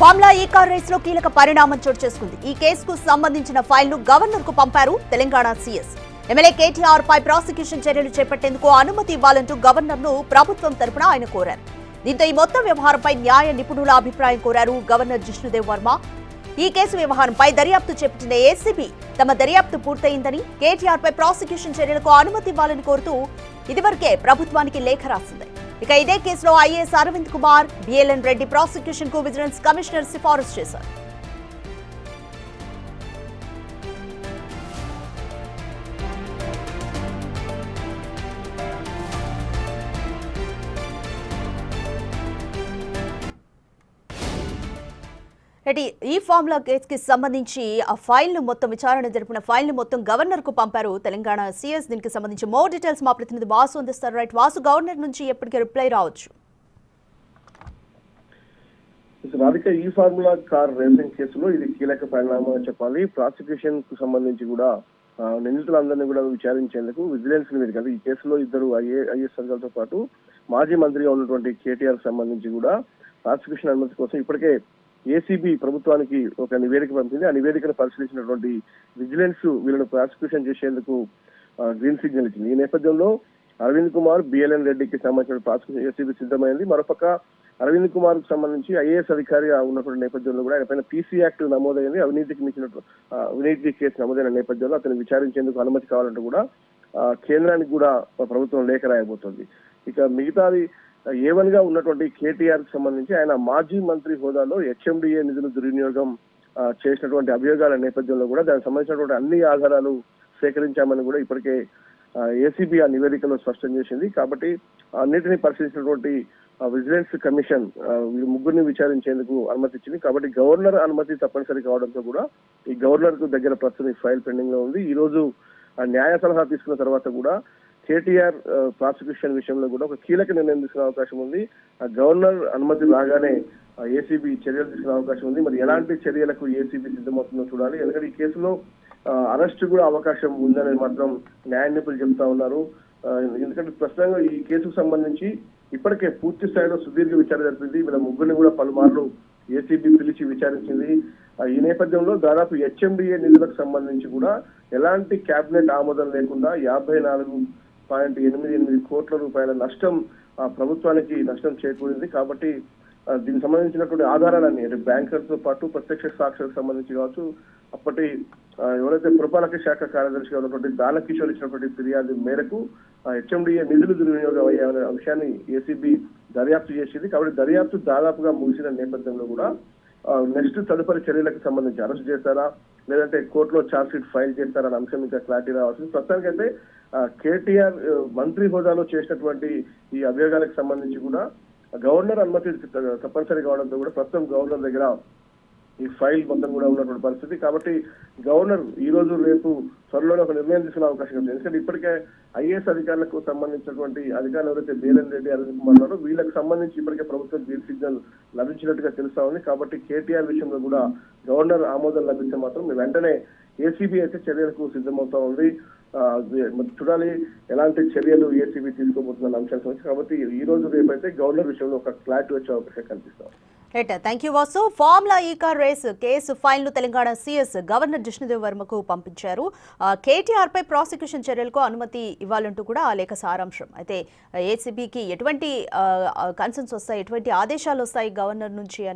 Formula E car race లో కీలక పరిణామం చోటు చేసుకుంది. ఈ కేసుకు సంబంధించిన ఫైల్ ను గవర్నర్ కు పంపారు తెలంగాణ సీఎస్. ఎమ్మెల్యే కేటీఆర్ పై ప్రాసిక్యూషన్ చర్యలు చేపట్టేందుకు అనుమతి ఇవ్వాలంటూ గవర్నర్ ను ప్రభుత్వం తరపున ఆయన కోరారు. దీంతో ఈ మొత్తం వ్యవహారంపై న్యాయ నిపుణుల అభిప్రాయం కోరారు గవర్నర్ జిష్ణుదేవ్ వర్మ. ఈ కేసు వ్యవహారంపై దర్యాప్తు చేపట్టిన ఏసీబీ తమ దర్యాప్తు పూర్తయిందని, కేటీఆర్ పై ప్రాసిక్యూషన్ చర్యలకు అనుమతి ఇవ్వాలని కోరుతూ ఇదివరకే ప్రభుత్వానికి లేఖ రాసింది. ఇక ఇదే కేసులో IAS Arvind Kumar, BLN Reddy prosecution కు విజిలెన్స్ కమిషనర్ సిఫారసు చేశారు. ఈ ఫార్ములా కేసుకి సంబంధించి ఆ ఫైల్ ను మొత్తం విచారణ జరిపిన ఫైల్ ను మొత్తం గవర్నర్ కు పంపారు తెలంగాణ సీఎస్. దీనికి సంబంధించి మోర్ డీటెయిల్స్ మా ప్రతినిధి వాసు అందిస్తారు. రైట్ వాసు, గవర్నర్ నుంచి ఎప్పటికీ రిప్లై రావచ్చు? రాధిక, ఈ ఫార్ములా కార్ రేసింగ్ కేసులో ఇది కీలక పరిణామం అని చెప్పాలి. ప్రాసిక్యూషన్ కు సంబంధించి కూడా నిందితులందరినీ కూడా విచారించేందుకు విజిలెన్స్ నివేదిక, ఈ కేసులో ఇద్దరు ఐఏఎస్ అధికారులతో పాటు మాజీ మంత్రిగా ఉన్నటువంటి కేటీఆర్ సంబంధించి కూడా ప్రాసిక్యూషన్ అనుమతి కోసం ఇప్పటికే ఏసీబీ ప్రభుత్వానికి ఒక నివేదిక పంపింది. ఆ నివేదికను పరిశీలించినటువంటి విజిలెన్స్ వీళ్ళను ప్రాసిక్యూషన్ చేసేందుకు గ్రీన్ సిగ్నల్ ఇచ్చింది. ఈ నేపథ్యంలో అరవింద్ కుమార్, బిఎల్ఎన్ రెడ్డికి సంబంధించిన ప్రాసిక్యూషన్ ఏసీబీ సిద్ధమైంది. మరోపక్క అరవింద్ కుమార్ కు సంబంధించి ఐఏఎస్ అధికారిగా ఉన్నటువంటి నేపథ్యంలో కూడా ఆయన పైన పీసీ యాక్ట్ నమోదైంది. అవినీతి కేసు నమోదైన నేపథ్యంలో అతను విచారించేందుకు అనుమతి కావాలంటూ కూడా కేంద్రానికి కూడా ప్రభుత్వం లేఖ రాయబోతోంది. ఇక మిగతాది A1 గా ఉన్నటువంటి కేటీఆర్ కి సంబంధించి ఆయన మాజీ మంత్రి హోదాలో హెచ్ఎండిఏ నిధులు దుర్వినియోగం చేసినటువంటి అభియోగాల నేపథ్యంలో కూడా దానికి సంబంధించినటువంటి అన్ని ఆధారాలు సేకరించామని కూడా ఇప్పటికే ఏసీబీ ఆ నివేదికలో స్పష్టం చేసింది. కాబట్టి అన్నిటినీ పరిశీలించినటువంటి విజిలెన్స్ కమిషన్ ముగ్గురిని విచారించేందుకు అనుమతి ఇచ్చింది. కాబట్టి గవర్నర్ అనుమతి తప్పనిసరి కావడంతో కూడా ఈ గవర్నర్ కు దగ్గర ప్రస్తుతం ఈ ఫైల్ పెండింగ్ లో ఉంది. ఈ రోజు న్యాయ సలహా తీసుకున్న తర్వాత కూడా కేటీఆర్ ప్రాసిక్యూషన్ విషయంలో కూడా ఒక కీలక నిర్ణయం తీసుకునే అవకాశం ఉంది. గవర్నర్ అనుమతి రాగానే ఏసీబీ చర్యలు తీసుకునే అవకాశం ఉంది. మరి ఎలాంటి చర్యలకు ఏసీబీ సిద్ధమవుతుందో చూడాలి. ఎందుకంటే ఈ కేసులో అరెస్ట్ కూడా అవకాశం ఉందని మాత్రం న్యాయ నిపుణులు చెప్తా ఉన్నారు. ఎందుకంటే ప్రస్తుతంగా ఈ కేసుకు సంబంధించి ఇప్పటికే పూర్తి స్థాయిలో సుదీర్ఘ విచారణ జరిపింది. వీళ్ళ ముగ్గురిని కూడా పలుమార్లు ఏసీబీ పిలిచి విచారించింది. ఈ నేపథ్యంలో దాదాపు హెచ్ఎండిఏ నిధులకు సంబంధించి కూడా ఎలాంటి కేబినెట్ ఆమోదం లేకుండా 54.88 కోట్ల రూపాయల నష్టం ప్రభుత్వానికి నష్టం చేకూరింది. కాబట్టి దీనికి సంబంధించినటువంటి ఆధారాలన్నీ అంటే బ్యాంకర్తో పాటు ప్రత్యక్ష సాక్షులకు సంబంధించి కావచ్చు, అప్పటి ఎవరైతే పురపాలక శాఖ కార్యదర్శిగా ఉన్నటువంటి దానకిషోర్ ఇచ్చినటువంటి ఫిర్యాదు మేరకు హెచ్ఎండిఏ నిధులు దుర్వినియోగం అయ్యాయనే అంశాన్ని ఏసీబీ దర్యాప్తు చేసింది. కాబట్టి దర్యాప్తు దాదాపుగా ముగిసిన నేపథ్యంలో కూడా నెక్స్ట్ తదుపరి చర్యలకు సంబంధించి అరెస్ట్ చేస్తారా లేదంటే కోర్టులో ఛార్జ్ షీట్ ఫైల్ చేస్తారన్న అంశం ఇంకా క్లారిటీ రావాల్సింది. ప్రస్తుతానికైతే కేటీఆర్ మంత్రి హోదాలో చేసినటువంటి ఈ అభియోగాలకు సంబంధించి కూడా గవర్నర్ అనుమతి తప్పనిసరి కావడంతో కూడా ప్రస్తుతం గవర్నర్ దగ్గర ఈ ఫైల్ మొత్తం కూడా ఉన్నటువంటి పరిస్థితి. కాబట్టి గవర్నర్ ఈ రోజు రేపు త్వరలోనే ఒక నిర్ణయం తీసుకునే అవకాశం ఉంది. ఎందుకంటే ఇప్పటికే ఐఏఎస్ అధికారులకు సంబంధించినటువంటి అధికారులు ఎవరైతే బిఎల్ఎన్ రెడ్డి, అరవింద్ కుమార్ ఉన్నారో వీళ్ళకి సంబంధించి ఇప్పటికే ప్రభుత్వం గ్రీన్ సిగ్నల్ లభించినట్టుగా తెలుస్తా ఉంది. కాబట్టి కేటీఆర్ విషయంలో కూడా గవర్నర్ ఆమోదం లభిస్తే మాత్రం వెంటనే ఏసీబీ అయితే చర్యలకు సిద్ధమవుతా ఉంది. చూడాలి ఎలాంటి చర్యలు ఏసీబీ తీసుకోబోతున్న అంశాలు సంబంధించి. కాబట్టి ఈ రోజు రేపైతే గవర్నర్ విషయంలో ఒక క్లారిటీ వచ్చే అవకాశం కనిపిస్తాం. Thank you Vasu. Formula E car race case file ను తెలంగాణ సీఎస్ గవర్నర్ జిష్ణుదేవ్ వర్మకు పంపించారు. కేటీఆర్ పై ప్రాసిక్యూషన్ చర్యలకు అనుమతి ఇవ్వాలంటూ కూడా ఆ లేఖ సారాంశం. అయితే ఏసీబీకి ఎటువంటి కన్సర్న్స్ వస్తాయి, ఎటువంటి ఆదేశాలు వస్తాయి గవర్నర్ నుంచి